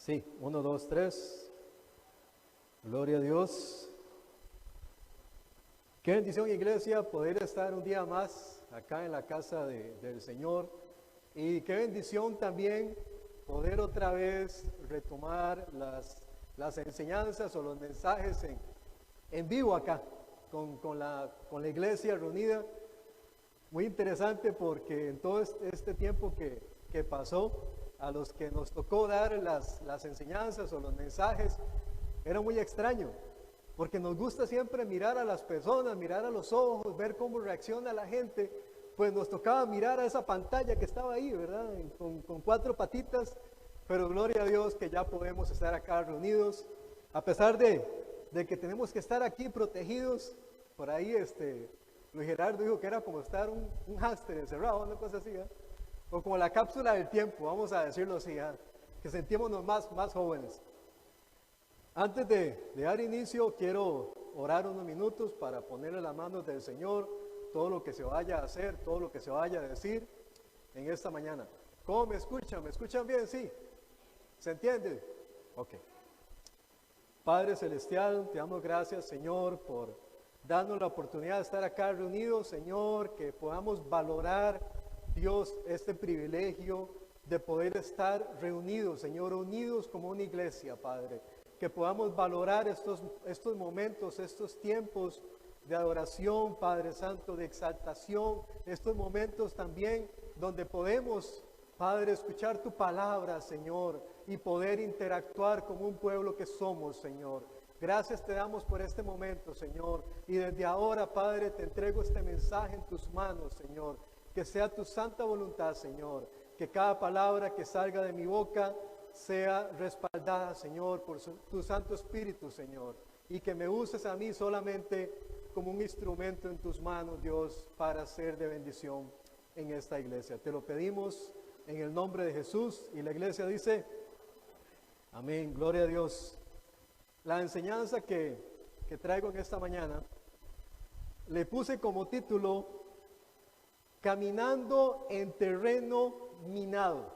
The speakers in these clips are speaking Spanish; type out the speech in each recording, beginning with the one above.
Sí, uno, dos, tres. Gloria a Dios. Qué bendición, iglesia, poder estar un día más acá en la casa del Señor. Y qué bendición también poder otra vez retomar las enseñanzas o los mensajes en vivo acá, con la iglesia reunida. Muy interesante porque en todo este tiempo que pasó, a los que nos tocó dar las enseñanzas o los mensajes, era muy extraño, porque nos gusta siempre mirar a las personas, mirar a los ojos, ver cómo reacciona la gente. Pues nos tocaba mirar a esa pantalla que estaba ahí, ¿verdad? Con cuatro patitas, pero gloria a Dios que ya podemos estar acá reunidos, a pesar de que tenemos que estar aquí protegidos. Por ahí Luis Gerardo dijo que era como estar un hámster encerrado, una cosa así, ¿eh? O como la cápsula del tiempo, vamos a decirlo así, ¿eh? Que sentímonos más jóvenes. Antes de dar inicio, quiero orar unos minutos para ponerle las manos del Señor todo lo que se vaya a hacer, todo lo que se vaya a decir en esta mañana. ¿Cómo me escuchan? ¿Me escuchan bien? ¿Sí? ¿Se entiende? Ok. Padre Celestial, te damos gracias, Señor, por darnos la oportunidad de estar acá reunidos, Señor, que podamos valorar, Dios, este privilegio de poder estar reunidos, Señor, unidos como una iglesia, Padre. Que podamos valorar estos momentos, estos tiempos de adoración, Padre Santo, de exaltación, estos momentos también donde podemos, Padre, escuchar tu palabra, Señor, y poder interactuar como un pueblo que somos, Señor. Gracias te damos por este momento, Señor, y desde ahora, Padre, te entrego este mensaje en tus manos, Señor. Que sea tu santa voluntad, Señor, que cada palabra que salga de mi boca sea respaldada, Señor, por tu Santo Espíritu, Señor, y que me uses a mí solamente como un instrumento en tus manos, Dios, para ser de bendición en esta iglesia. Te lo pedimos en el nombre de Jesús, y la iglesia dice, amén, gloria a Dios. La enseñanza que traigo en esta mañana, le puse como título, Caminando en terreno minado.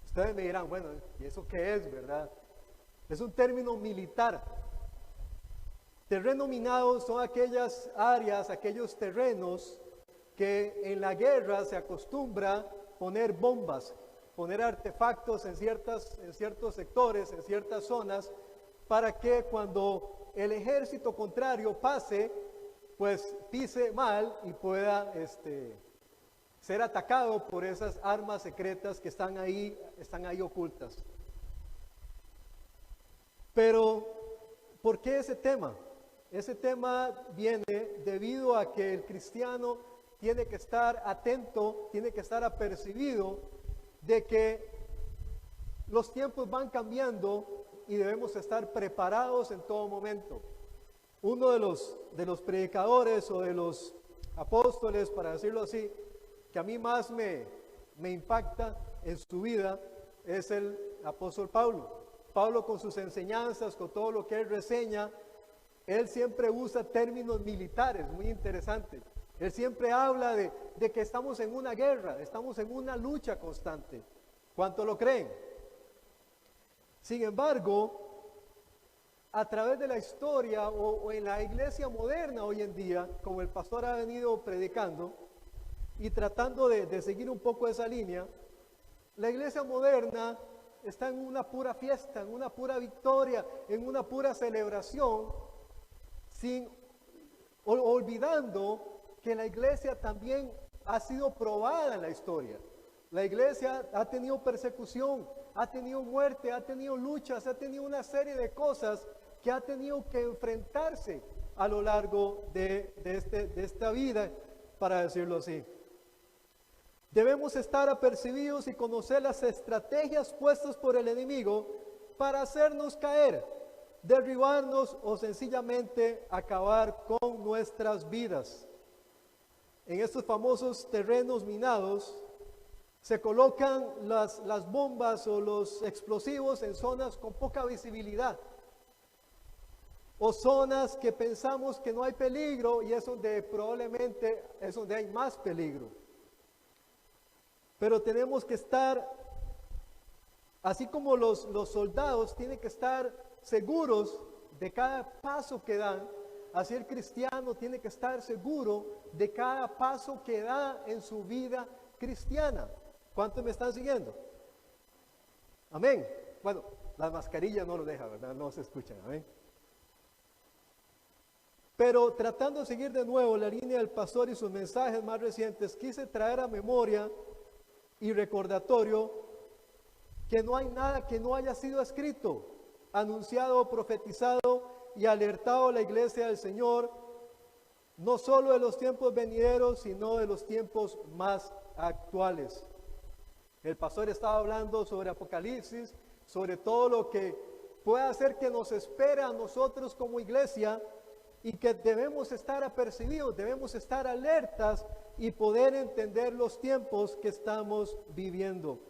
Ustedes me dirán, bueno, ¿y eso qué es, verdad? Es un término militar. Terreno minado son aquellas áreas, aquellos terrenos que en la guerra se acostumbra poner bombas, poner artefactos en ciertos sectores, en ciertas zonas, para que cuando el ejército contrario pase, pues pise mal y pueda ser atacado por esas armas secretas que están ahí ocultas. Pero, ¿por qué ese tema? Ese tema viene debido a que el cristiano tiene que estar atento, tiene que estar apercibido de que los tiempos van cambiando y debemos estar preparados en todo momento. Uno de los predicadores o de los apóstoles, para decirlo así, que a mí más me impacta en su vida, es el apóstol Pablo. Pablo, con sus enseñanzas, con todo lo que él reseña, él siempre usa términos militares, muy interesante. Él siempre habla de que estamos en una guerra, estamos en una lucha constante. ¿Cuánto lo creen? Sin embargo, a través de la historia o en la iglesia moderna hoy en día, como el pastor ha venido predicando y tratando de seguir un poco esa línea, la iglesia moderna está en una pura fiesta, en una pura victoria, en una pura celebración, olvidando que la iglesia también ha sido probada en la historia. La iglesia ha tenido persecución, ha tenido muerte, ha tenido luchas, ha tenido una serie de cosas que ha tenido que enfrentarse a lo largo de esta vida, para decirlo así. Debemos estar apercibidos y conocer las estrategias puestas por el enemigo para hacernos caer, derribarnos o sencillamente acabar con nuestras vidas. En estos famosos terrenos minados se colocan las bombas o los explosivos en zonas con poca visibilidad, o zonas que pensamos que no hay peligro y es donde probablemente es donde hay más peligro. Pero tenemos que estar Así como los soldados tienen que estar seguros de cada paso que dan, así el cristiano tiene que estar seguro de cada paso que da en su vida cristiana. ¿Cuántos me están siguiendo? Amén. Bueno, la mascarilla no lo deja, ¿verdad? No se escuchan, amén. Pero tratando de seguir de nuevo la línea del pastor y sus mensajes más recientes, quise traer a memoria y recordatorio que no hay nada que no haya sido escrito, anunciado, profetizado y alertado a la iglesia del Señor, no solo de los tiempos venideros, sino de los tiempos más actuales. El pastor estaba hablando sobre Apocalipsis, sobre todo lo que puede hacer que nos espera a nosotros como iglesia y que debemos estar apercibidos, debemos estar alertas y poder entender los tiempos que estamos viviendo.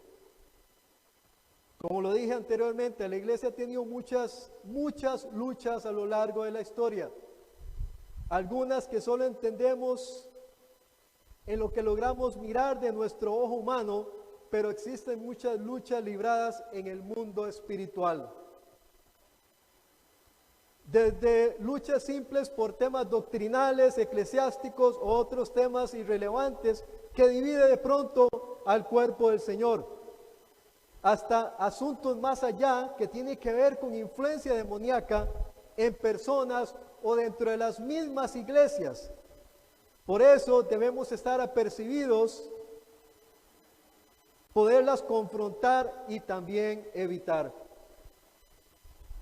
Como lo dije anteriormente, la iglesia ha tenido muchas luchas a lo largo de la historia. Algunas que solo entendemos en lo que logramos mirar de nuestro ojo humano, pero existen muchas luchas libradas en el mundo espiritual. Desde luchas simples por temas doctrinales, eclesiásticos o otros temas irrelevantes que divide de pronto al cuerpo del Señor, hasta asuntos más allá que tienen que ver con influencia demoníaca en personas o dentro de las mismas iglesias. Por eso debemos estar apercibidos, poderlas confrontar y también evitar.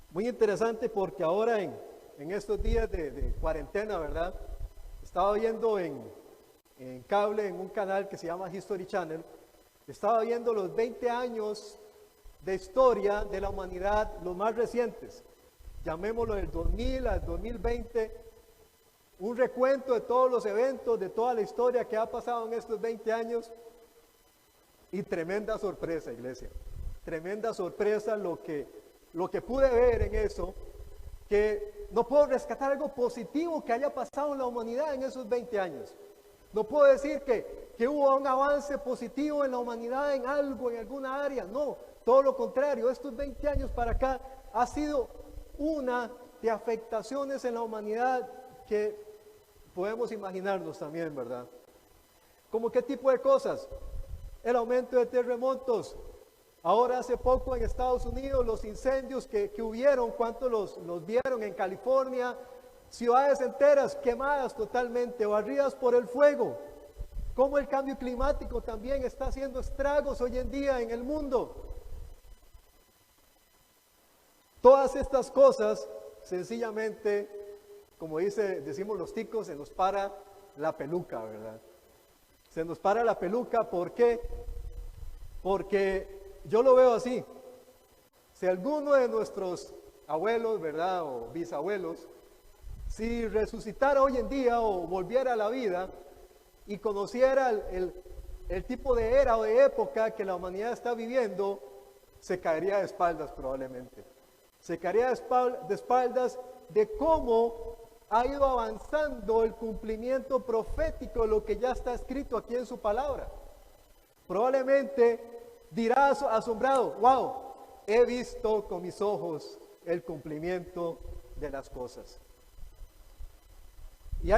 Muy interesante porque ahora en estos días de cuarentena, ¿verdad? Estaba viendo en cable, en un canal que se llama History Channel, estaba viendo los 20 años de historia de la humanidad, los más recientes, llamémoslo del 2000 al 2020, un recuento de todos los eventos, de toda la historia que ha pasado en estos 20 años, y tremenda sorpresa, iglesia, tremenda sorpresa lo que pude ver en eso, que no puedo rescatar algo positivo que haya pasado en la humanidad en esos 20 años. No puedo decir que hubo un avance positivo en la humanidad en algo, en alguna área. No, todo lo contrario. Estos 20 años para acá ha sido una de afectaciones en la humanidad que podemos imaginarnos también, ¿verdad? ¿Cómo qué tipo de cosas? El aumento de terremotos. Ahora hace poco en Estados Unidos los incendios que hubieron, ¿cuántos los vieron en California? Ciudades enteras quemadas totalmente, barridas por el fuego. Cómo el cambio climático también está haciendo estragos hoy en día en el mundo. Todas estas cosas, sencillamente, como decimos los ticos, se nos para la peluca, ¿verdad? Se nos para la peluca, ¿por qué? Porque yo lo veo así. Si alguno de nuestros abuelos, ¿verdad? O bisabuelos, si resucitara hoy en día o volviera a la vida y conociera el tipo de era o de época que la humanidad está viviendo, se caería de espaldas probablemente. Se caería de espaldas de cómo ha ido avanzando el cumplimiento profético de lo que ya está escrito aquí en su palabra. Probablemente dirá asombrado, wow, he visto con mis ojos el cumplimiento de las cosas. Y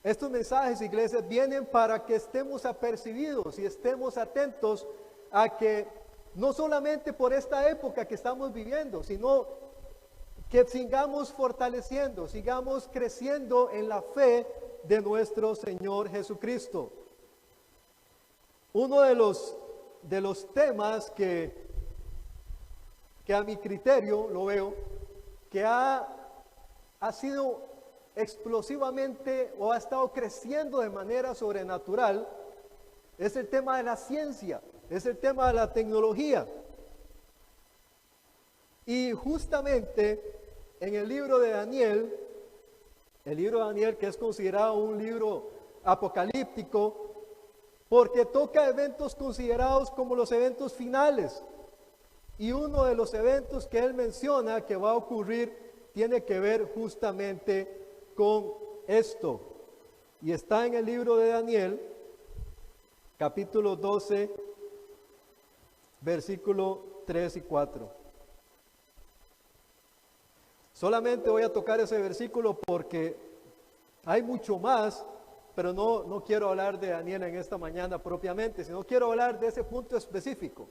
estos mensajes, iglesias, vienen para que estemos apercibidos y estemos atentos a que no solamente por esta época que estamos viviendo, sino que sigamos fortaleciendo, sigamos creciendo en la fe de nuestro Señor Jesucristo. Uno de los temas que a mi criterio lo veo, que ha sido explosivamente o ha estado creciendo de manera sobrenatural, es el tema de la ciencia, es el tema de la tecnología. Y justamente en el libro de Daniel que es considerado un libro apocalíptico, porque toca eventos considerados como los eventos finales. Y uno de los eventos que él menciona que va a ocurrir tiene que ver justamente con esto. Y está en el libro de Daniel, capítulo 12, versículo 3 y 4. Solamente voy a tocar ese versículo porque hay mucho más, pero no quiero hablar de Daniel en esta mañana propiamente, sino quiero hablar de ese punto específico.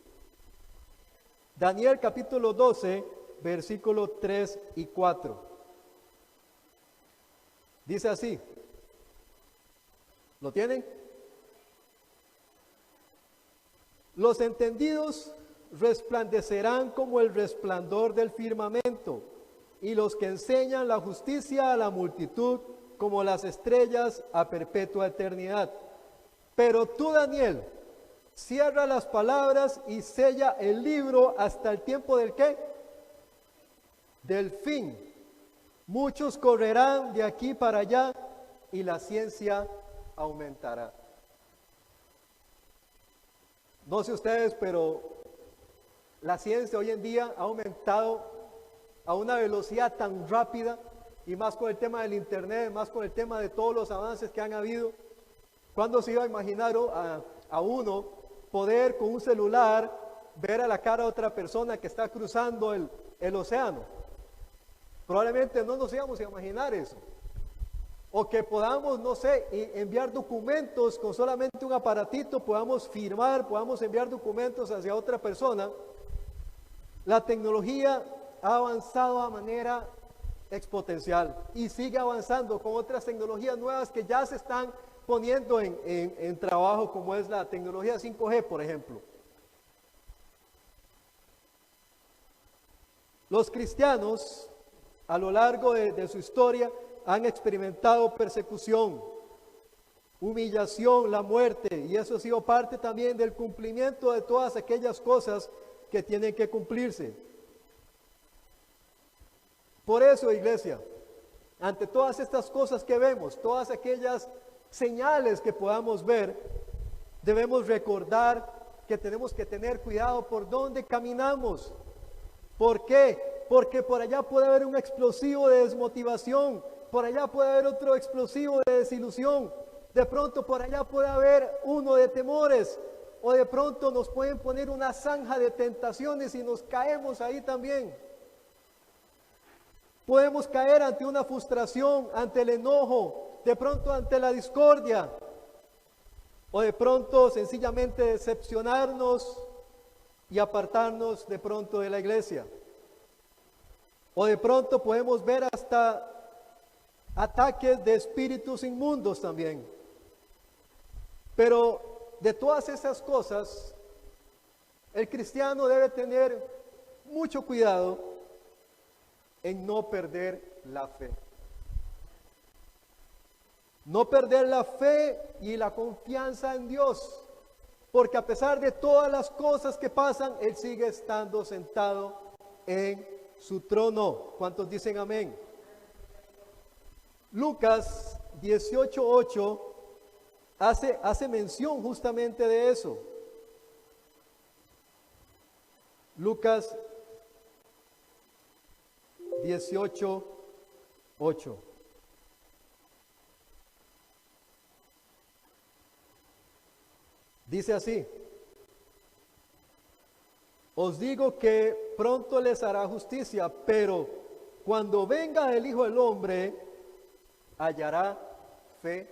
Daniel capítulo 12, versículo 3 y 4. Dice así. ¿Lo tienen? Los entendidos resplandecerán como el resplandor del firmamento, y los que enseñan la justicia a la multitud como las estrellas a perpetua eternidad. Pero tú, Daniel, cierra las palabras y sella el libro hasta el tiempo del ¿qué? Del fin. Muchos correrán de aquí para allá y la ciencia aumentará. No sé ustedes, pero la ciencia hoy en día ha aumentado a una velocidad tan rápida, y más con el tema del internet, más con el tema de todos los avances que han habido. ¿Cuándo se iba a imaginar a uno poder con un celular ver a la cara de otra persona que está cruzando el océano? Probablemente no nos íbamos a imaginar eso. O que podamos, no sé, enviar documentos con solamente un aparatito, podamos firmar, podamos enviar documentos hacia otra persona. La tecnología ha avanzado a manera exponencial y sigue avanzando con otras tecnologías nuevas que ya se están poniendo en trabajo, como es la tecnología 5G, por ejemplo. Los cristianos, a lo largo de su historia, han experimentado persecución, humillación, la muerte, y eso ha sido parte también del cumplimiento de todas aquellas cosas que tienen que cumplirse. Por eso, iglesia, ante todas estas cosas que vemos, todas aquellas señales que podamos ver, debemos recordar que tenemos que tener cuidado por dónde caminamos. ¿Por qué? Porque por allá puede haber un explosivo de desmotivación, por allá puede haber otro explosivo de desilusión, de pronto por allá puede haber uno de temores, o de pronto nos pueden poner una zanja de tentaciones y nos caemos ahí también. Podemos caer ante una frustración, ante el enojo, de pronto ante la discordia, o de pronto sencillamente decepcionarnos y apartarnos de pronto de la iglesia. O de pronto podemos ver hasta ataques de espíritus inmundos también. Pero de todas esas cosas, el cristiano debe tener mucho cuidado en no perder la fe. No perder la fe y la confianza en Dios, porque a pesar de todas las cosas que pasan, Él sigue estando sentado en su trono. ¿Cuántos dicen amén? Lucas 18:8 hace mención justamente de eso. Lucas 18:8. Dice así: os digo que pronto les hará justicia, pero cuando venga el Hijo del Hombre, ¿hallará fe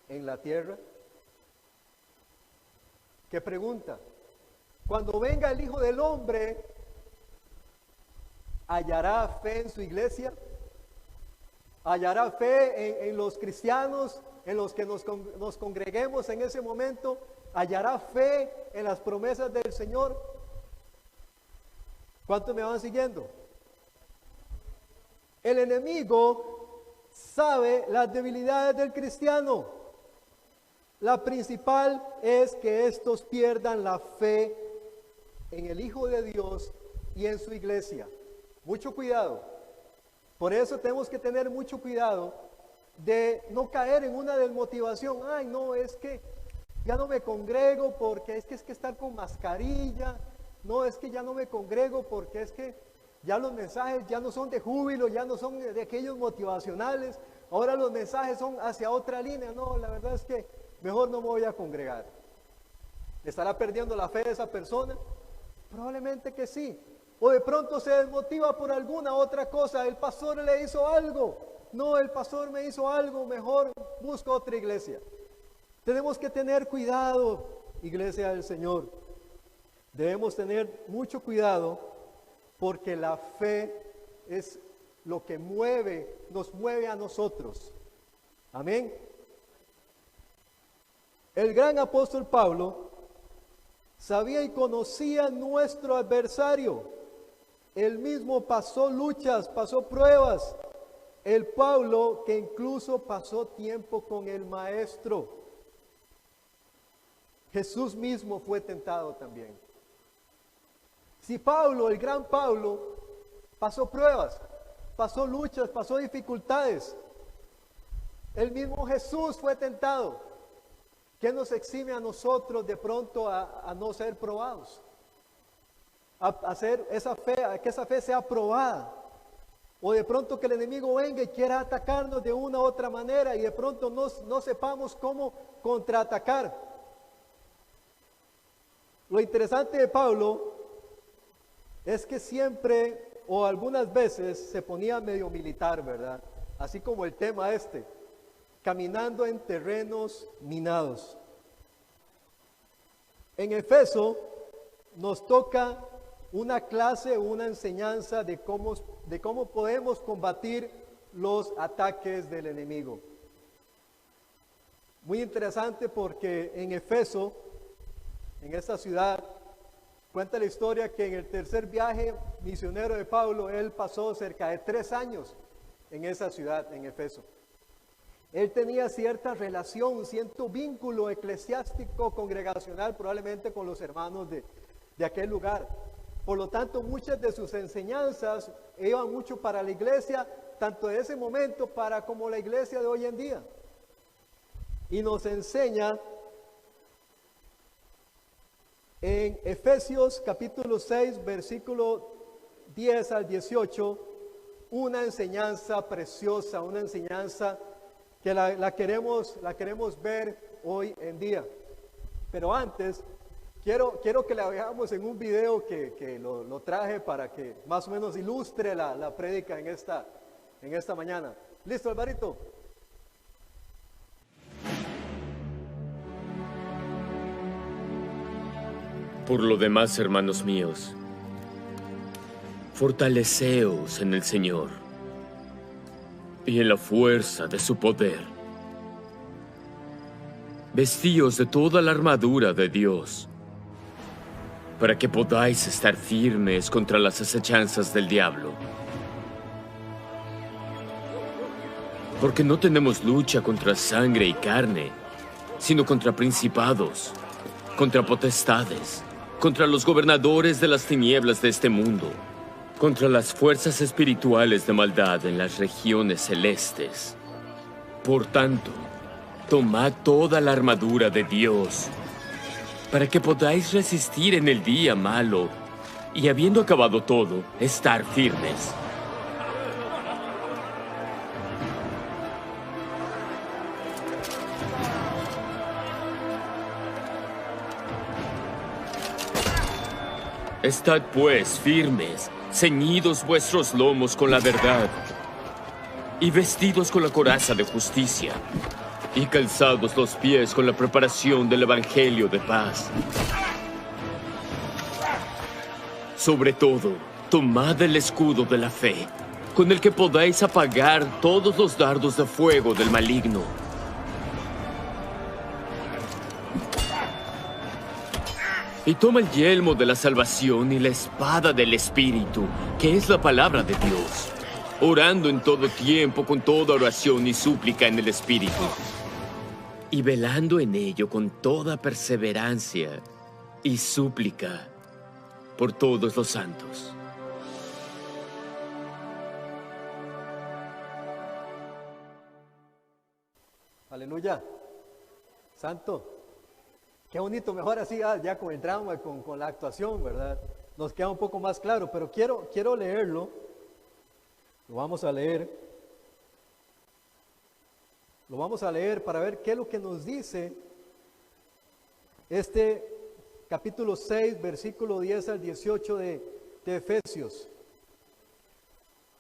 en la tierra? ¿Qué pregunta? Cuando venga el Hijo del Hombre, ¿hallará fe en su iglesia? ¿Hallará fe en los cristianos, en los que nos congreguemos en ese momento? ¿Hallará fe en las promesas del Señor? ¿Cuántos me van siguiendo? El enemigo sabe las debilidades del cristiano. La principal es que estos pierdan la fe en el Hijo de Dios y en su iglesia. Mucho cuidado. Por eso tenemos que tener mucho cuidado de no caer en una desmotivación. Ay, no, es que ya no me congrego porque es que estar con mascarilla. No, es que ya no me congrego porque es que ya los mensajes ya no son de júbilo, ya no son de aquellos motivacionales. Ahora los mensajes son hacia otra línea. No, la verdad es que mejor no me voy a congregar. ¿Estará perdiendo la fe de esa persona? Probablemente que sí. O de pronto se desmotiva por alguna otra cosa. El pastor le hizo algo. No, el pastor me hizo algo. Mejor busco otra iglesia. Tenemos que tener cuidado, iglesia del Señor. Debemos tener mucho cuidado porque la fe es lo que nos mueve a nosotros. Amén. El gran apóstol Pablo sabía y conocía nuestro adversario. Él mismo pasó luchas, pasó pruebas. El Pablo que incluso pasó tiempo con el Maestro. Jesús mismo fue tentado también. Si Pablo, el gran Pablo, pasó pruebas, pasó luchas, pasó dificultades, el mismo Jesús fue tentado. ¿Qué nos exime a nosotros de pronto a no ser probados? A hacer esa fe, a que esa fe sea probada. O de pronto que el enemigo venga y quiera atacarnos de una u otra manera y de pronto no sepamos cómo contraatacar. Lo interesante de Pablo es que siempre o algunas veces se ponía medio militar, ¿verdad? Así como el tema caminando en terrenos minados. En Efeso nos toca una clase, una enseñanza de cómo podemos combatir los ataques del enemigo. Muy interesante porque en Efeso, en esta ciudad, cuenta la historia que en el tercer viaje misionero de Pablo, él pasó cerca de 3 años en esa ciudad, en Efeso. Él tenía cierta relación, cierto vínculo eclesiástico, congregacional, probablemente con los hermanos de aquel lugar. Por lo tanto, muchas de sus enseñanzas iban mucho para la iglesia, tanto de ese momento como la iglesia de hoy en día. Y nos enseña en Efesios capítulo 6, versículo 10 al 18, una enseñanza preciosa, una enseñanza que la queremos ver hoy en día. Pero antes, quiero que la veamos en un video que lo traje para que más o menos ilustre la prédica en esta mañana. ¿Listo, Alvarito? Por lo demás, hermanos míos, fortaleceos en el Señor y en la fuerza de su poder. Vestíos de toda la armadura de Dios, para que podáis estar firmes contra las acechanzas del diablo. Porque no tenemos lucha contra sangre y carne, sino contra principados, contra potestades, contra los gobernadores de las tinieblas de este mundo, contra las fuerzas espirituales de maldad en las regiones celestes. Por tanto, tomad toda la armadura de Dios, para que podáis resistir en el día malo, y habiendo acabado todo, estar firmes. Estad pues firmes, ceñidos vuestros lomos con la verdad, y vestidos con la coraza de justicia, y calzados los pies con la preparación del evangelio de paz. Sobre todo, tomad el escudo de la fe, con el que podáis apagar todos los dardos de fuego del maligno. Y toma el yelmo de la salvación y la espada del Espíritu, que es la palabra de Dios, orando en todo tiempo con toda oración y súplica en el Espíritu, y velando en ello con toda perseverancia y súplica por todos los santos. Aleluya. Santo. Qué bonito, mejor así, ya con el drama, con la actuación, ¿verdad? Nos queda un poco más claro, pero quiero leerlo. Lo vamos a leer. Lo vamos a leer para ver qué es lo que nos dice este capítulo 6, versículo 10 al 18 de Efesios.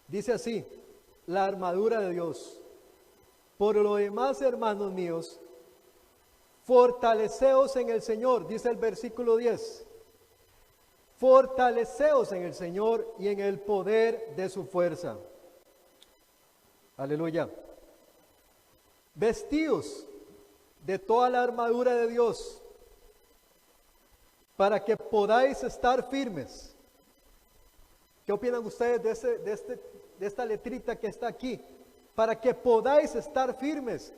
Dice así, la armadura de Dios. Por lo demás, hermanos míos, fortaleceos en el Señor, dice el versículo 10. Fortaleceos en el Señor y en el poder de su fuerza. Aleluya. Vestíos de toda la armadura de Dios, para que podáis estar firmes. ¿Qué opinan ustedes de esta letrita que está aquí? Para que podáis estar firmes.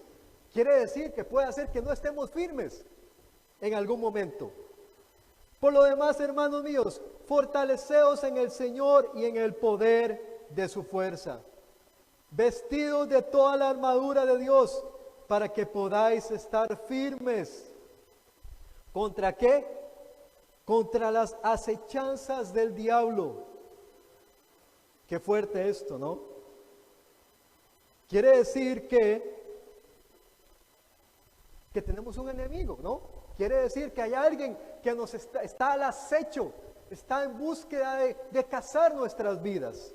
Quiere decir que puede hacer que no estemos firmes en algún momento. Por lo demás, hermanos míos, fortaleceos en el Señor y en el poder de su fuerza. Vestidos de toda la armadura de Dios, para que podáis estar firmes. ¿Contra qué? Contra las acechanzas del diablo. Qué fuerte esto, ¿no? Quiere decir que tenemos un enemigo, ¿no? Quiere decir que hay alguien que nos está al acecho, está en búsqueda de cazar nuestras vidas.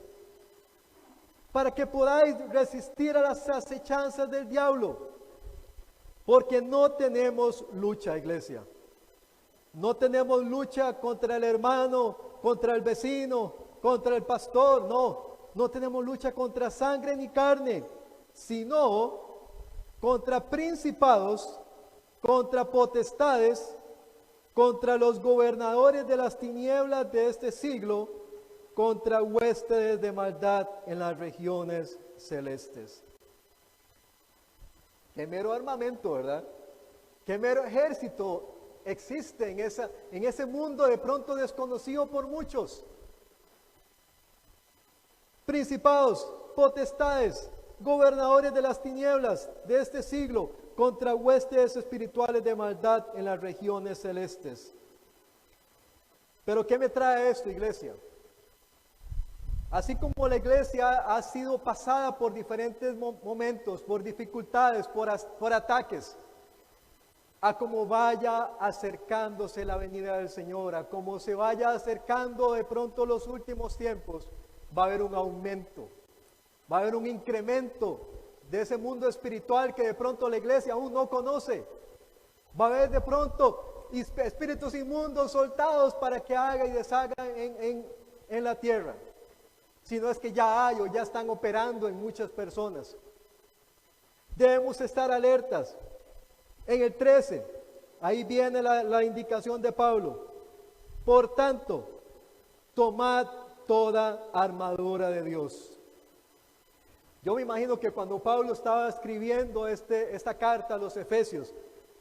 Para que podáis resistir a las acechanzas del diablo. Porque no tenemos lucha, iglesia. No tenemos lucha contra el hermano, contra el vecino, contra el pastor. No tenemos lucha contra sangre ni carne, sino contra principados, contra potestades, contra los gobernadores de las tinieblas de este siglo, contra huestes de maldad en las regiones celestes. Qué mero armamento, ¿verdad? Qué mero ejército existe en ese mundo de pronto desconocido por muchos. Principados, potestades, gobernadores de las tinieblas de este siglo, contra huestes espirituales de maldad en las regiones celestes. Pero ¿qué me trae esto, iglesia? Así como la iglesia ha sido pasada por diferentes momentos, por dificultades, por ataques, a como vaya acercándose la venida del Señor, a como se vaya acercando de pronto los últimos tiempos, va a haber un aumento, va a haber un incremento de ese mundo espiritual que de pronto la iglesia aún no conoce. Va a haber de pronto espíritus inmundos soltados para que haga y deshaga en la tierra. Si no es que ya hay o ya están operando en muchas personas. Debemos estar alertas. En el 13, ahí viene la indicación de Pablo. Por tanto, tomad toda armadura de Dios. Yo me imagino que cuando Pablo estaba escribiendo esta carta a los Efesios,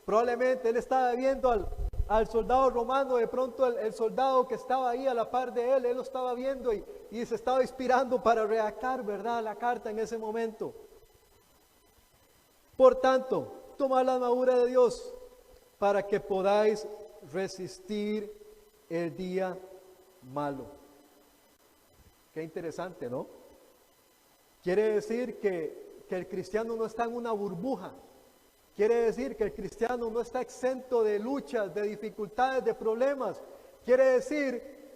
probablemente él estaba viendo al soldado romano, de pronto el soldado que estaba ahí a la par de él lo estaba viendo y se estaba inspirando para redactar, ¿verdad?, la carta en ese momento. Por tanto, tomad la armadura de Dios para que podáis resistir el día malo. Qué interesante, ¿no? Quiere decir que el cristiano no está en una burbuja. Quiere decir que el cristiano no está exento de luchas, de dificultades, de problemas. Quiere decir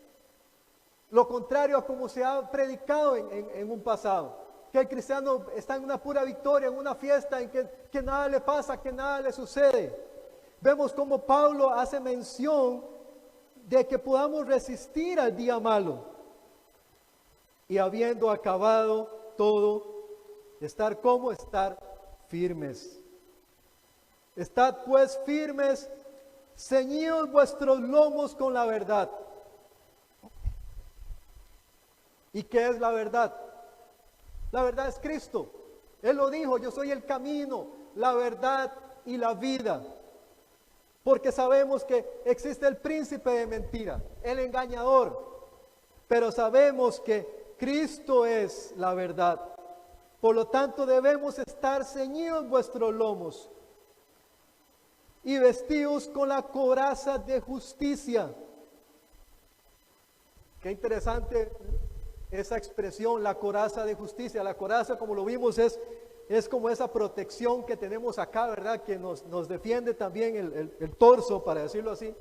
lo contrario a como se ha predicado en un pasado. Que el cristiano está en una pura victoria, en una fiesta, en que nada le pasa, que nada le sucede. Vemos como Pablo hace mención de que podamos resistir al día malo. Y habiendo acabado todo, estar como estar firmes. Estad pues firmes, ceñidos vuestros lomos con la verdad. ¿Y qué es la verdad? La verdad es Cristo. Él lo dijo, yo soy el camino, la verdad y la vida. Porque sabemos que existe el príncipe de mentira, el engañador. Pero sabemos que Cristo es la verdad. Por lo tanto debemos estar ceñidos vuestros lomos y vestidos con la coraza de justicia. Qué interesante esa expresión, la coraza de justicia. La coraza, como lo vimos, es como esa protección que tenemos acá, ¿verdad? Que nos defiende también el torso, para decirlo así.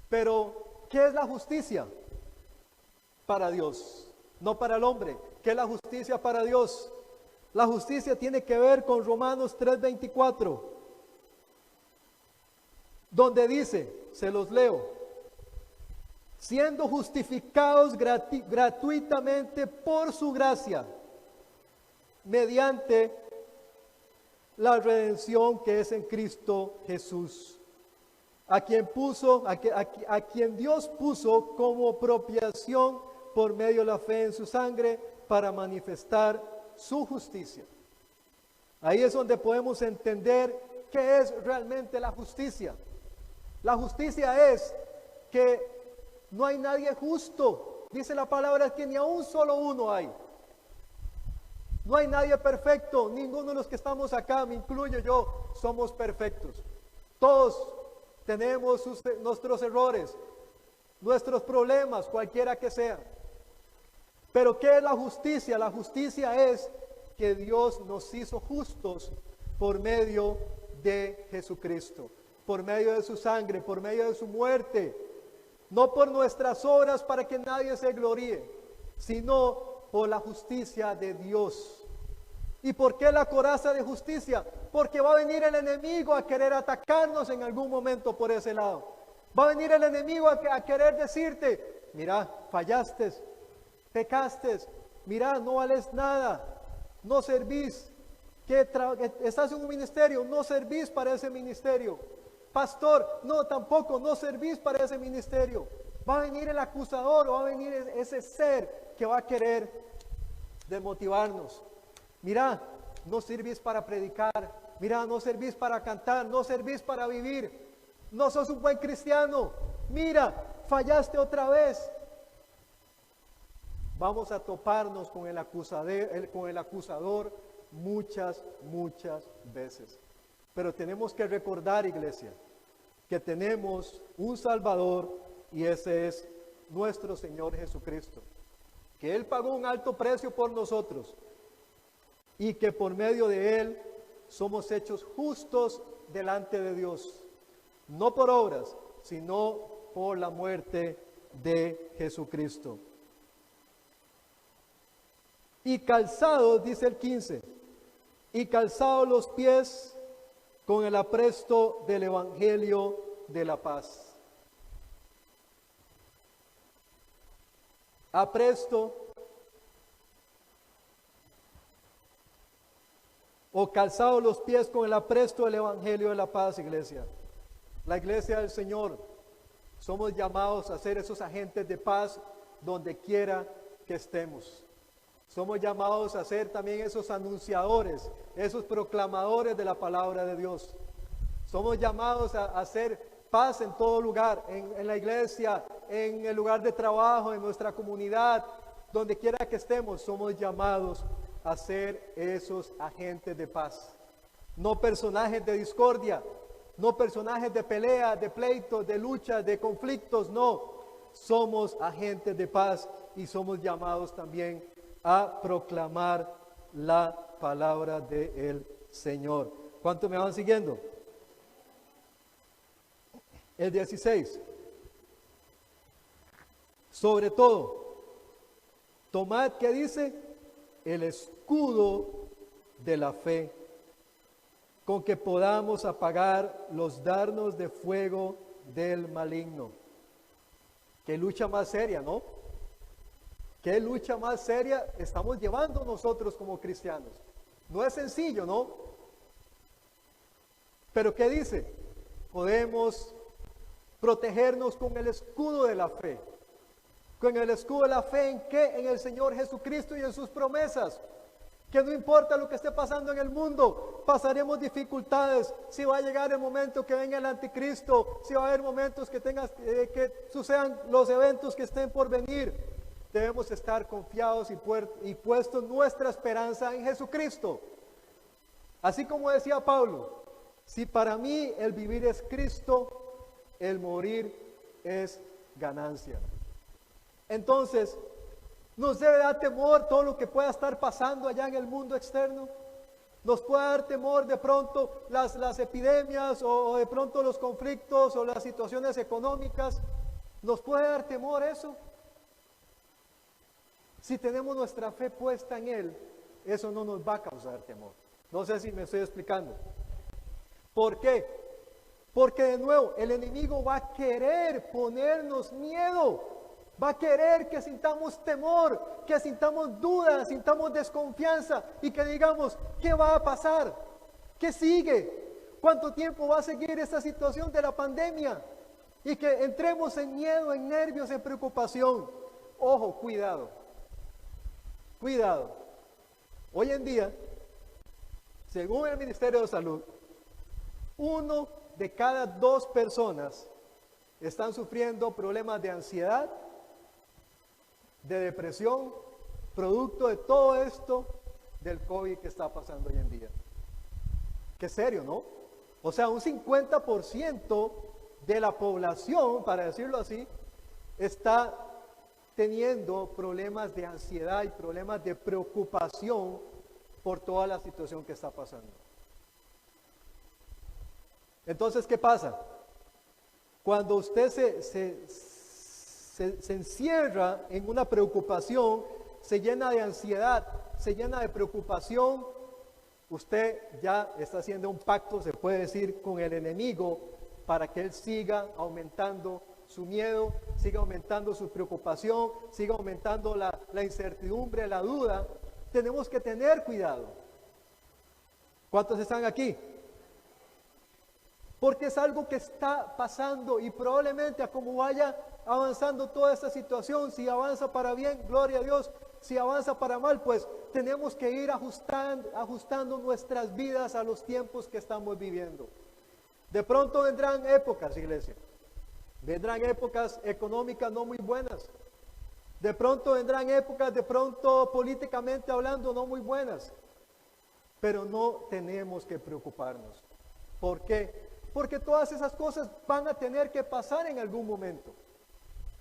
Pero, ¿qué es la justicia? Para Dios, no para el hombre. ¿Qué es la justicia para Dios? La justicia tiene que ver con Romanos 3:24, donde dice, se los leo, siendo justificados gratuitamente por su gracia, mediante la redención que es en Cristo Jesús, a quien Dios puso como propiciación por medio de la fe en su sangre para manifestar su justicia. Ahí es donde podemos entender qué es realmente la justicia. La justicia es que no hay nadie justo. Dice la palabra que ni a un solo uno hay. No hay nadie perfecto. Ninguno de los que estamos acá, me incluyo yo, somos perfectos. Todos tenemos nuestros errores, nuestros problemas, cualquiera que sea. Pero ¿qué es la justicia? La justicia es que Dios nos hizo justos por medio de Jesucristo, por medio de su sangre, por medio de su muerte, no por nuestras obras para que nadie se gloríe, sino por la justicia de Dios. ¿Y por qué la coraza de justicia? Porque va a venir el enemigo a querer atacarnos en algún momento por ese lado. Va a venir el enemigo a querer decirte, mira, fallaste, pecaste, mira, no vales nada, no servís, estás en un ministerio, no servís para ese ministerio. Pastor, no, tampoco, no servís para ese ministerio. Va a venir el acusador, va a venir ese ser que va a querer desmotivarnos. Mira, no servís para predicar, mira, no servís para cantar, no servís para vivir, no sos un buen cristiano, mira, fallaste otra vez. Vamos a toparnos con el acusador muchas veces. Pero tenemos que recordar, iglesia, que tenemos un Salvador y ese es nuestro Señor Jesucristo. Que Él pagó un alto precio por nosotros y que por medio de Él somos hechos justos delante de Dios. No por obras, sino por la muerte de Jesucristo. Y calzados, dice el 15, y calzados los pies con el apresto del Evangelio de la paz. Apresto o calzados los pies con el apresto del Evangelio de la paz, iglesia. La iglesia del Señor, somos llamados a ser esos agentes de paz donde quiera que estemos. Somos llamados a ser también esos anunciadores, esos proclamadores de la palabra de Dios. Somos llamados a hacer paz en todo lugar, en la iglesia, en el lugar de trabajo, en nuestra comunidad, donde quiera que estemos. Somos llamados a ser esos agentes de paz. No personajes de discordia, no personajes de pelea, de pleitos, de luchas, de conflictos, no. Somos agentes de paz y somos llamados también a proclamar la palabra del Señor. ¿Cuántos me van siguiendo? El 16. Sobre todo, tomad, ¿qué dice? El escudo de la fe, con que podamos apagar los dardos de fuego del maligno. Qué lucha más seria, ¿no? ¿Qué lucha más seria estamos llevando nosotros como cristianos? No es sencillo, ¿no? Pero ¿qué dice? Podemos protegernos con el escudo de la fe. ¿Con el escudo de la fe en qué? En el Señor Jesucristo y en sus promesas. Que no importa lo que esté pasando en el mundo, pasaremos dificultades. Si va a llegar el momento que venga el anticristo, si va a haber momentos que sucedan los eventos que estén por venir, debemos estar confiados y puestos nuestra esperanza en Jesucristo. Así como decía Pablo, si para mí el vivir es Cristo, el morir es ganancia. Entonces, ¿nos debe dar temor todo lo que pueda estar pasando allá en el mundo externo? ¿Nos puede dar temor de pronto las epidemias o de pronto los conflictos o las situaciones económicas? ¿Nos puede dar temor eso? Si tenemos nuestra fe puesta en Él, eso no nos va a causar temor. No sé si me estoy explicando. ¿Por qué? Porque de nuevo, el enemigo va a querer ponernos miedo. Va a querer que sintamos temor, que sintamos dudas, sintamos desconfianza y que digamos, ¿qué va a pasar? ¿Qué sigue? ¿Cuánto tiempo va a seguir esta situación de la pandemia? Y que entremos en miedo, en nervios, en preocupación. Ojo, cuidado. Cuidado. Hoy en día, según el Ministerio de Salud, 1 de cada 2 personas están sufriendo problemas de ansiedad, de depresión, producto de todo esto del COVID que está pasando hoy en día. Qué serio, ¿no? O sea, un 50% de la población, para decirlo así, está teniendo problemas de ansiedad y problemas de preocupación por toda la situación que está pasando. Entonces, ¿qué pasa? Cuando usted se encierra en una preocupación, se llena de ansiedad, se llena de preocupación, usted ya está haciendo un pacto, se puede decir, con el enemigo para que él siga aumentando su miedo, siga aumentando su preocupación, siga aumentando la incertidumbre, la duda. Tenemos que tener cuidado. ¿Cuántos están aquí? Porque es algo que está pasando y probablemente a como vaya avanzando toda esta situación, si avanza para bien, gloria a Dios, si avanza para mal, pues tenemos que ir ajustando nuestras vidas a los tiempos que estamos viviendo. De pronto vendrán épocas, iglesia, vendrán épocas económicas no muy buenas, de pronto vendrán épocas, de pronto políticamente hablando, no muy buenas, pero no tenemos que preocuparnos. ¿Por qué? Porque todas esas cosas van a tener que pasar en algún momento.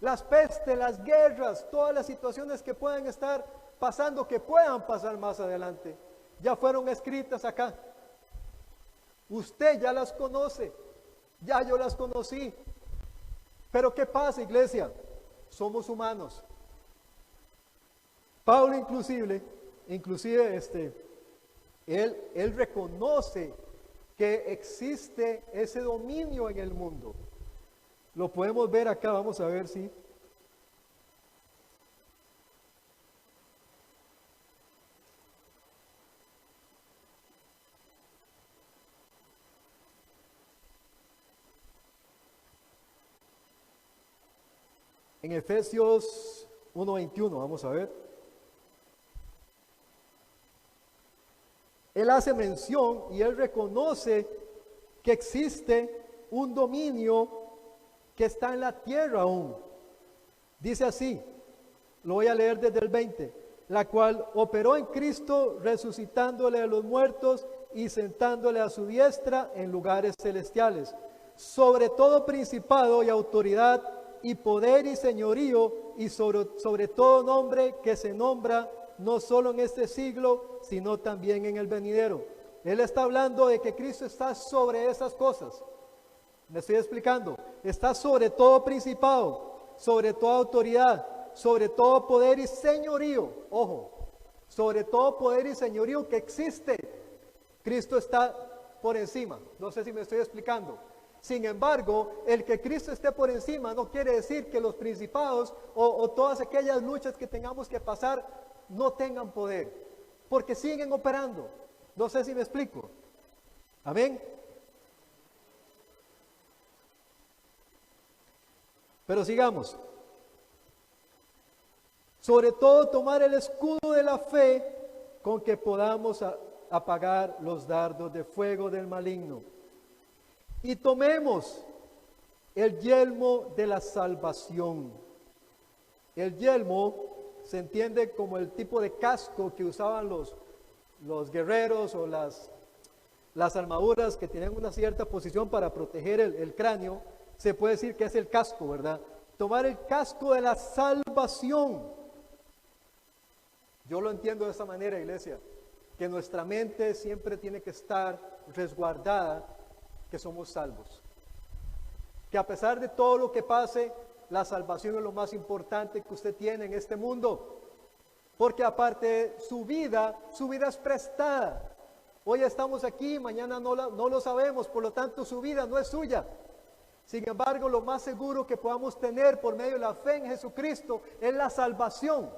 Las pestes, las guerras, todas las situaciones que puedan estar pasando, que puedan pasar más adelante, ya fueron escritas acá. Usted ya las conoce, ya yo las conocí. Pero ¿qué pasa, iglesia? Somos humanos. Pablo inclusive él reconoce que existe ese dominio en el mundo. Lo podemos ver acá, vamos a ver si. En Efesios 1:21, vamos a ver. Él hace mención y él reconoce que existe un dominio que está en la tierra aún. Dice así, lo voy a leer desde el 20, la cual operó en Cristo resucitándole de los muertos y sentándole a su diestra en lugares celestiales, sobre todo principado y autoridad y poder y señorío y sobre todo nombre que se nombra no solo en este siglo, sino también en el venidero. Él está hablando de que Cristo está sobre esas cosas. Me estoy explicando. Está sobre todo principado, sobre toda autoridad, sobre todo poder y señorío. Ojo, sobre todo poder y señorío que existe. Cristo está por encima. No sé si me estoy explicando. Sin embargo, el que Cristo esté por encima no quiere decir que los principados o todas aquellas luchas que tengamos que pasar no tengan poder, porque siguen operando. No sé si me explico. Amén. Pero sigamos. Sobre todo tomar el escudo de la fe con que podamos apagar los dardos de fuego del maligno. Y tomemos el yelmo de la salvación. El yelmo se entiende como el tipo de casco que usaban los guerreros o las armaduras que tienen una cierta posición para proteger el cráneo. Se puede decir que es el casco, ¿verdad? Tomar el casco de la salvación. Yo lo entiendo de esta manera, iglesia, que nuestra mente siempre tiene que estar resguardada, que somos salvos. Que a pesar de todo lo que pase, la salvación es lo más importante que usted tiene en este mundo. Porque aparte su vida es prestada. Hoy estamos aquí, mañana no lo sabemos, por lo tanto su vida no es suya. Sin embargo, lo más seguro que podamos tener por medio de la fe en Jesucristo es la salvación.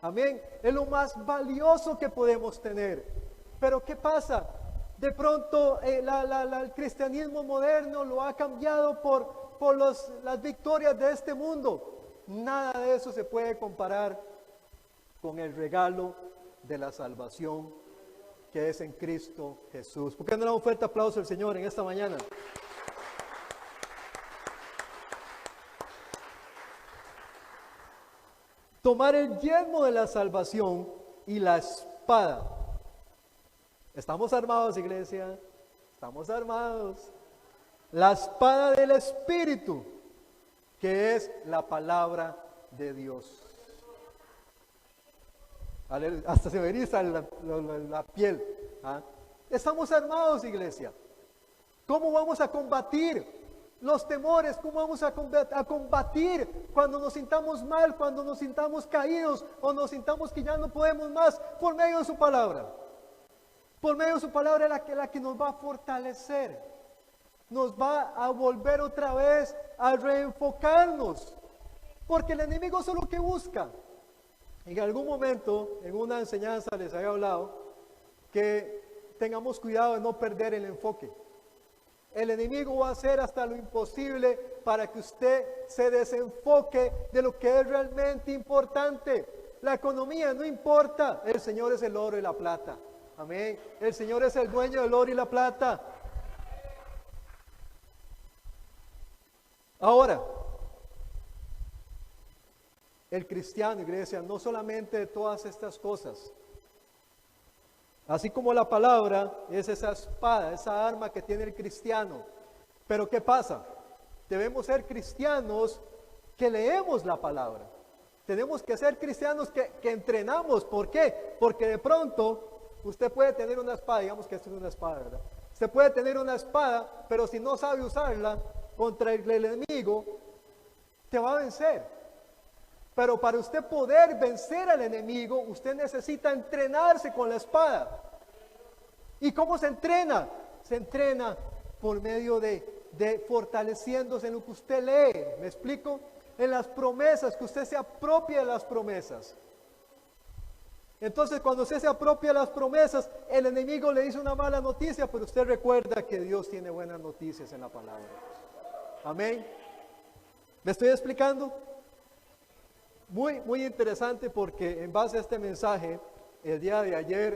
Amén. Es lo más valioso que podemos tener. Pero ¿qué pasa? De pronto el cristianismo moderno lo ha cambiado por las victorias de este mundo. Nada de eso se puede comparar con el regalo de la salvación que es en Cristo Jesús. ¿Por qué no le damos un fuerte aplauso al Señor en esta mañana? Tomar el yelmo de la salvación y la espada. ¿Estamos armados, iglesia? Estamos armados. La espada del Espíritu, que es la palabra de Dios. Hasta se me eriza la piel. ¿Ah? Estamos armados, iglesia. ¿Cómo vamos a combatir los temores? ¿Cómo vamos a combatir cuando nos sintamos mal, cuando nos sintamos caídos o nos sintamos que ya no podemos más? Por medio de su palabra. Por medio de su palabra es la que nos va a fortalecer. Nos va a volver otra vez a reenfocarnos. Porque el enemigo eso es lo que busca. En algún momento, en una enseñanza les había hablado que tengamos cuidado de no perder el enfoque. El enemigo va a hacer hasta lo imposible para que usted se desenfoque de lo que es realmente importante. La economía no importa, el Señor es el oro y la plata. Amén. El Señor es el dueño del oro y la plata. Ahora, el cristiano, iglesia, no solamente de todas estas cosas, así como la palabra es esa espada, esa arma que tiene el cristiano, pero ¿qué pasa? Debemos ser cristianos que leemos la palabra, tenemos que ser cristianos que entrenamos. ¿Por qué? Porque de pronto usted puede tener una espada, digamos que esto es una espada, ¿verdad? Usted puede tener una espada, pero si no sabe usarla contra el enemigo, te va a vencer. Pero para usted poder vencer al enemigo, usted necesita entrenarse con la espada. ¿Y cómo se entrena? Se entrena por medio de fortaleciéndose en lo que usted lee. ¿Me explico? En las promesas, que usted se apropie de las promesas. Entonces, cuando usted se apropia de las promesas, el enemigo le dice una mala noticia, pero usted recuerda que Dios tiene buenas noticias en la palabra. Amén. ¿Me estoy explicando? Muy interesante, porque en base a este mensaje, el día de ayer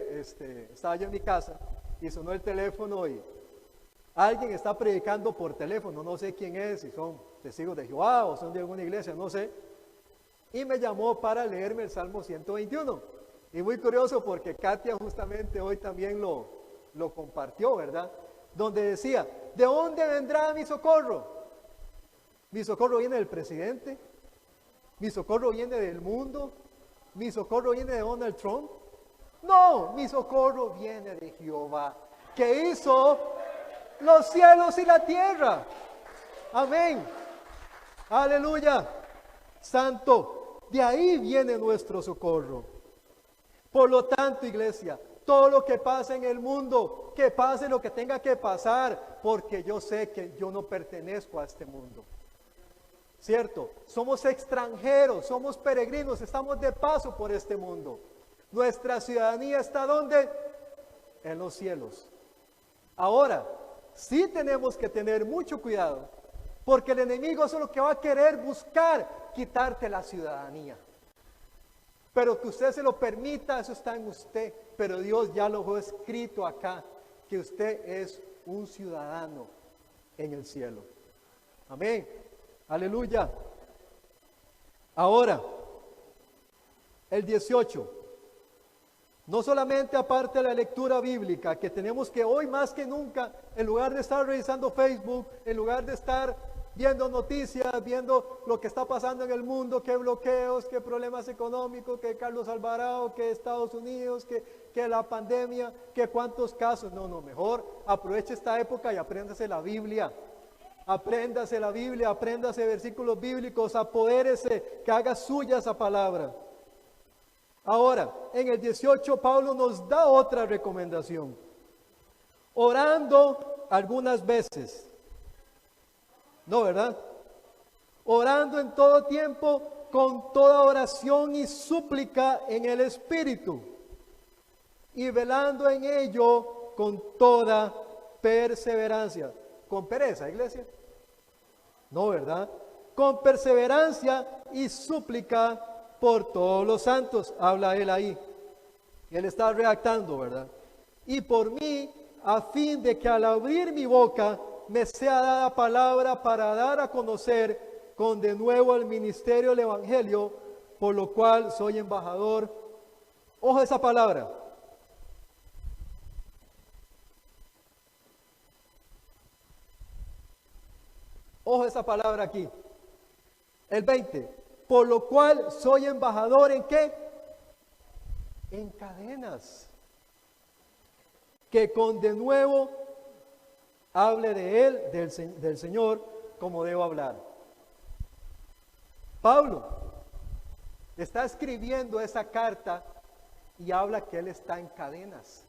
estaba yo en mi casa y sonó el teléfono y alguien está predicando por teléfono, no sé quién es, si son testigos de Jehová o son de alguna iglesia, no sé, y me llamó para leerme el Salmo 121. Y muy curioso porque Katia justamente hoy también lo compartió, ¿verdad? Donde decía, ¿de dónde vendrá mi socorro? Mi socorro viene del presidente. ¿Mi socorro viene del mundo? ¿Mi socorro viene de Donald Trump? No, mi socorro viene de Jehová, que hizo los cielos y la tierra. Amén. Aleluya. Santo. De ahí viene nuestro socorro. Por lo tanto, iglesia, todo lo que pasa en el mundo, que pase lo que tenga que pasar, porque yo sé que yo no pertenezco a este mundo. ¿Cierto? Somos extranjeros, somos peregrinos, estamos de paso por este mundo. Nuestra ciudadanía está ¿dónde? En los cielos. Ahora, sí tenemos que tener mucho cuidado, porque el enemigo es lo que va a querer buscar, quitarte la ciudadanía. Pero que usted se lo permita, eso está en usted, pero Dios ya lo dejó escrito acá, que usted es un ciudadano en el cielo. Amén. Aleluya. Ahora, el 18. No solamente aparte de la lectura bíblica, que tenemos que hoy más que nunca, en lugar de estar revisando Facebook, en lugar de estar viendo noticias, viendo lo que está pasando en el mundo, qué bloqueos, qué problemas económicos, que Carlos Alvarado, que Estados Unidos, que la pandemia, que cuántos casos. No, mejor aproveche esta época y apréndase la Biblia. Apréndase la Biblia, apréndase versículos bíblicos, apodérese, que haga suya esa palabra. Ahora, en el 18, Pablo nos da otra recomendación. Orando algunas veces. No, ¿verdad? Orando en todo tiempo, con toda oración y súplica en el Espíritu. Y velando en ello con toda perseverancia. ¿Con pereza, iglesia? No, ¿verdad? Con perseverancia y súplica por todos los santos, habla él ahí. Él está redactando, ¿verdad? Y por mí, a fin de que al abrir mi boca me sea dada palabra para dar a conocer con de nuevo el ministerio del Evangelio, por lo cual soy embajador. Ojo esa palabra. Ojo esa palabra aquí. El 20. Por lo cual soy embajador ¿en qué? En cadenas. Que con de nuevo hable de él, del Señor, como debo hablar. Pablo está escribiendo esa carta y habla que él está en cadenas.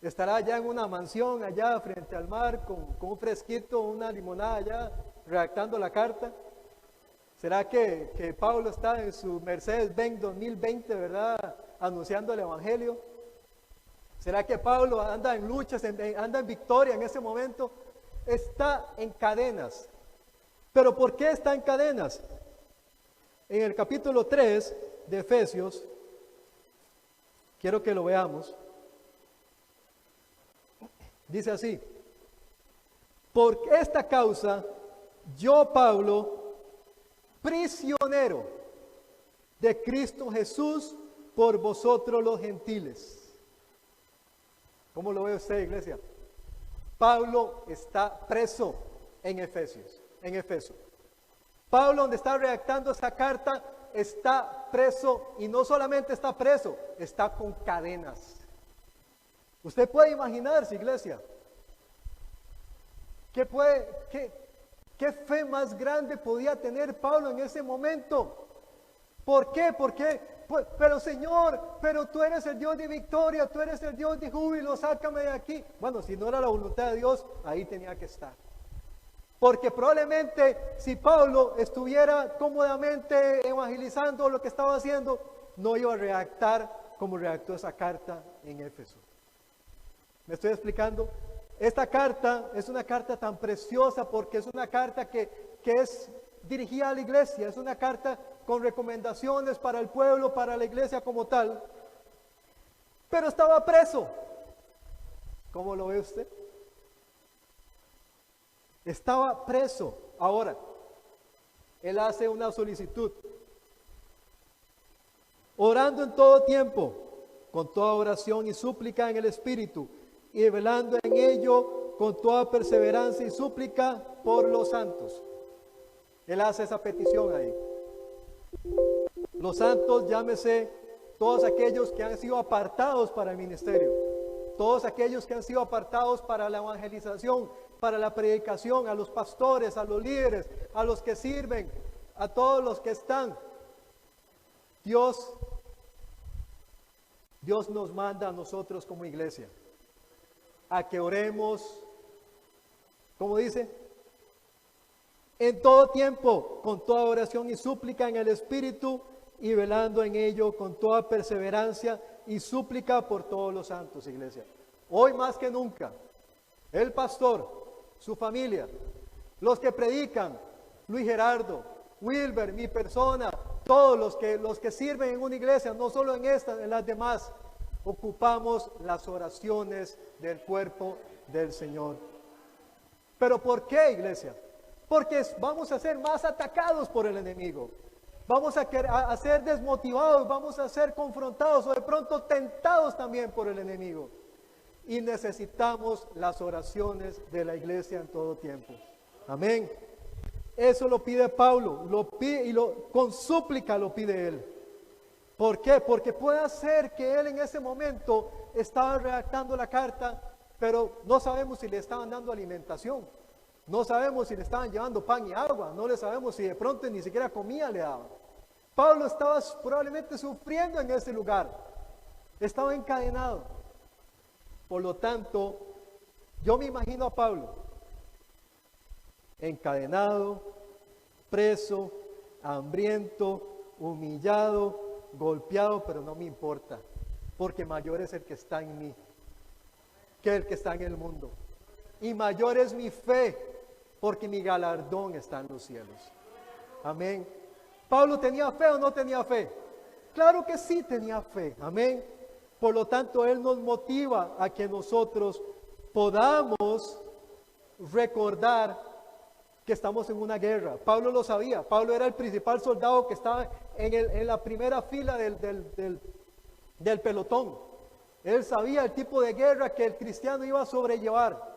Estará allá en una mansión, allá frente al mar, con un fresquito, una limonada allá, redactando la carta. ¿Será que Pablo está en su Mercedes-Benz 2020, verdad, anunciando el Evangelio? ¿Será que Pablo anda en luchas, anda en victoria en ese momento? Está en cadenas. ¿Pero por qué está en cadenas? En el capítulo 3 de Efesios, quiero que lo veamos. Dice así: por esta causa, yo, Pablo, prisionero de Cristo Jesús, por vosotros los gentiles. ¿Cómo lo ve usted, iglesia? Pablo está preso en Efesios, en Efeso. Pablo, donde está redactando esta carta, está preso, y no solamente está preso, está con cadenas. Usted puede imaginarse, iglesia, ¿qué fe más grande podía tener Pablo en ese momento? ¿Por qué? Porque, pero Señor, pero tú eres el Dios de victoria, tú eres el Dios de júbilo, sácame de aquí. Bueno, si no era la voluntad de Dios, ahí tenía que estar. Porque probablemente si Pablo estuviera cómodamente evangelizando lo que estaba haciendo, no iba a redactar como redactó esa carta en Éfeso. ¿Me estoy explicando? Esta carta es una carta tan preciosa porque es una carta que es dirigida a la iglesia, es una carta con recomendaciones para el pueblo, para la iglesia como tal. Pero estaba preso. ¿Cómo lo ve usted? Estaba preso. Ahora, él hace una solicitud. Orando en todo tiempo, con toda oración y súplica en el Espíritu, y velando en ello con toda perseverancia y súplica por los santos. Él hace esa petición ahí. Los santos, llámese todos aquellos que han sido apartados para el ministerio, todos aquellos que han sido apartados para la evangelización, para la predicación, a los pastores, a los líderes, a los que sirven, a todos los que están. Dios nos manda a nosotros como iglesia a que oremos, ¿cómo dice? En todo tiempo, con toda oración y súplica en el Espíritu, y velando en ello con toda perseverancia y súplica por todos los santos, iglesia. Hoy más que nunca, el pastor, su familia, los que predican, Luis Gerardo, Wilber, mi persona, todos los que sirven en una iglesia, no solo en esta, en las demás, ocupamos las oraciones del cuerpo del Señor. ¿Pero por qué, iglesia? Porque vamos a ser más atacados por el enemigo. Vamos a ser desmotivados, vamos a ser confrontados o de pronto tentados también por el enemigo. Y necesitamos las oraciones de la iglesia en todo tiempo. Amén. Eso lo pide Pablo, lo pide con súplica lo pide él. ¿Por qué? Porque puede ser que él en ese momento estaba redactando la carta, pero no sabemos si le estaban dando alimentación. No sabemos si le estaban llevando pan y agua, no le sabemos si de pronto ni siquiera comida le daban. Pablo estaba probablemente sufriendo en ese lugar, estaba encadenado. Por lo tanto, yo me imagino a Pablo encadenado, preso, hambriento, humillado, golpeado, pero no me importa, porque mayor es el que está en mí que el que está en el mundo. Y mayor es mi fe, porque mi galardón está en los cielos. Amén. ¿Pablo tenía fe o no tenía fe? Claro que sí tenía fe. Amén. Por lo tanto, él nos motiva a que nosotros podamos recordar que estamos en una guerra. Pablo lo sabía. Pablo era el principal soldado que estaba en la primera fila del pelotón. Él sabía el tipo de guerra que el cristiano iba a sobrellevar.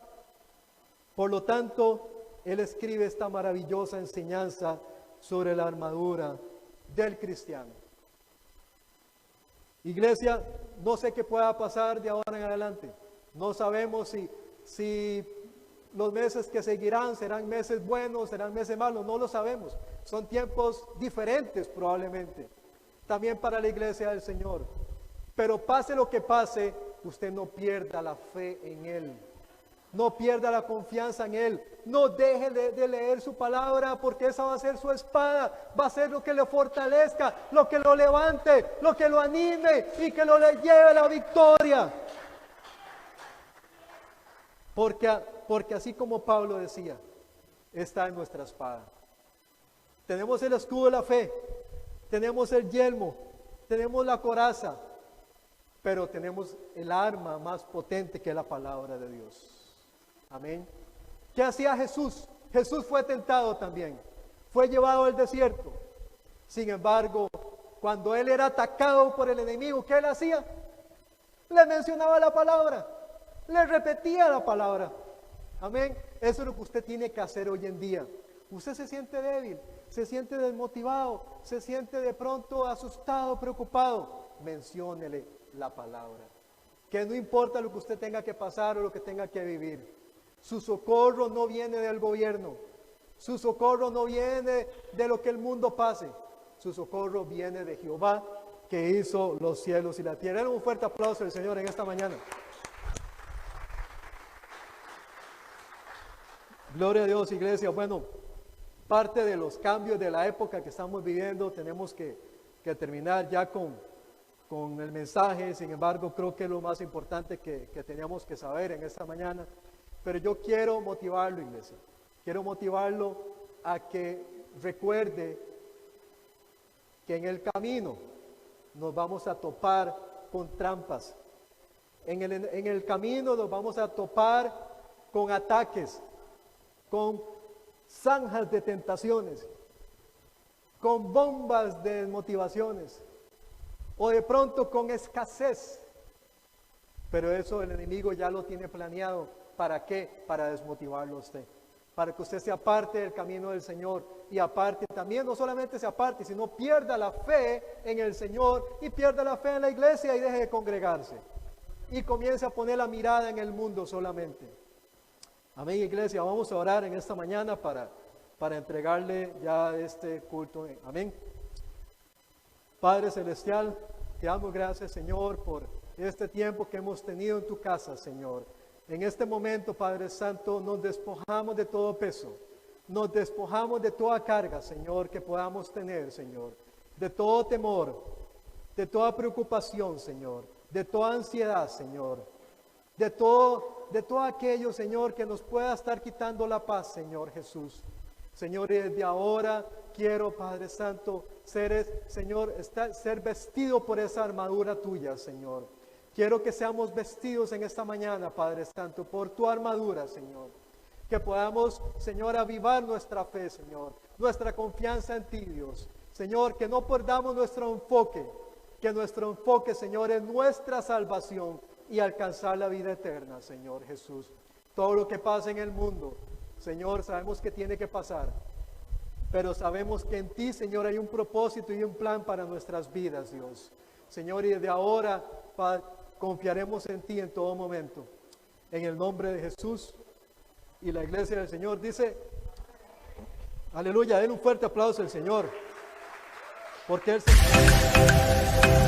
Por lo tanto, él escribe esta maravillosa enseñanza sobre la armadura del cristiano. Iglesia, no sé qué pueda pasar de ahora en adelante. No sabemos si los meses que seguirán serán meses buenos, serán meses malos, no lo sabemos. Son tiempos diferentes probablemente, también para la iglesia del Señor. Pero pase lo que pase, usted no pierda la fe en Él. No pierda la confianza en Él. No deje de leer su palabra, porque esa va a ser su espada. Va a ser lo que le fortalezca, lo que lo levante, lo que lo anime y que lo le lleve a la victoria. Porque así como Pablo decía, está en nuestra espada. Tenemos el escudo de la fe, tenemos el yelmo, tenemos la coraza, pero tenemos el arma más potente que es la palabra de Dios. Amén. ¿Qué hacía Jesús? Jesús fue tentado también, fue llevado al desierto. Sin embargo, cuando él era atacado por el enemigo, ¿qué él hacía? Le mencionaba la palabra, le repetía la palabra. Amén. Eso es lo que usted tiene que hacer hoy en día. Usted se siente débil, se siente desmotivado, se siente de pronto asustado, preocupado. Menciónele la palabra. Que no importa lo que usted tenga que pasar o lo que tenga que vivir. Su socorro no viene del gobierno. Su socorro no viene de lo que el mundo pase. Su socorro viene de Jehová, que hizo los cielos y la tierra. Denle un fuerte aplauso al Señor en esta mañana. Gloria a Dios, iglesia. Bueno, parte de los cambios de la época que estamos viviendo, tenemos que terminar ya con el mensaje. Sin embargo, creo que es lo más importante que teníamos que saber en esta mañana. Pero yo quiero motivarlo, iglesia. Quiero motivarlo a que recuerde que en el camino nos vamos a topar con trampas. En el camino nos vamos a topar con ataques, con zanjas de tentaciones, con bombas de desmotivaciones, o de pronto con escasez. Pero eso el enemigo ya lo tiene planeado. ¿Para qué? Para desmotivarlo a usted. Para que usted se aparte del camino del Señor. Y aparte también, no solamente se aparte, sino pierda la fe en el Señor y pierda la fe en la iglesia y deje de congregarse. Y comience a poner la mirada en el mundo solamente. Amén, iglesia. Vamos a orar en esta mañana para entregarle ya este culto. Amén. Padre Celestial, te damos gracias, Señor, por este tiempo que hemos tenido en tu casa, Señor. En este momento, Padre Santo, nos despojamos de todo peso, nos despojamos de toda carga, Señor, que podamos tener, Señor, de todo temor, de toda preocupación, Señor, de toda ansiedad, Señor, de todo aquello, Señor, que nos pueda estar quitando la paz, Señor Jesús. Señor, y desde ahora quiero, Padre Santo, ser vestido por esa armadura tuya, Señor. Quiero que seamos vestidos en esta mañana, Padre Santo, por tu armadura, Señor. Que podamos, Señor, avivar nuestra fe, Señor, nuestra confianza en ti, Dios. Señor, que no perdamos nuestro enfoque, que nuestro enfoque, Señor, es nuestra salvación y alcanzar la vida eterna, Señor Jesús. Todo lo que pasa en el mundo, Señor, sabemos que tiene que pasar, pero sabemos que en ti, Señor, hay un propósito y un plan para nuestras vidas, Dios. Señor, y desde ahora, Padre, confiaremos en ti en todo momento. En el nombre de Jesús. Y la iglesia del Señor dice, aleluya, den un fuerte aplauso al Señor, porque Él se...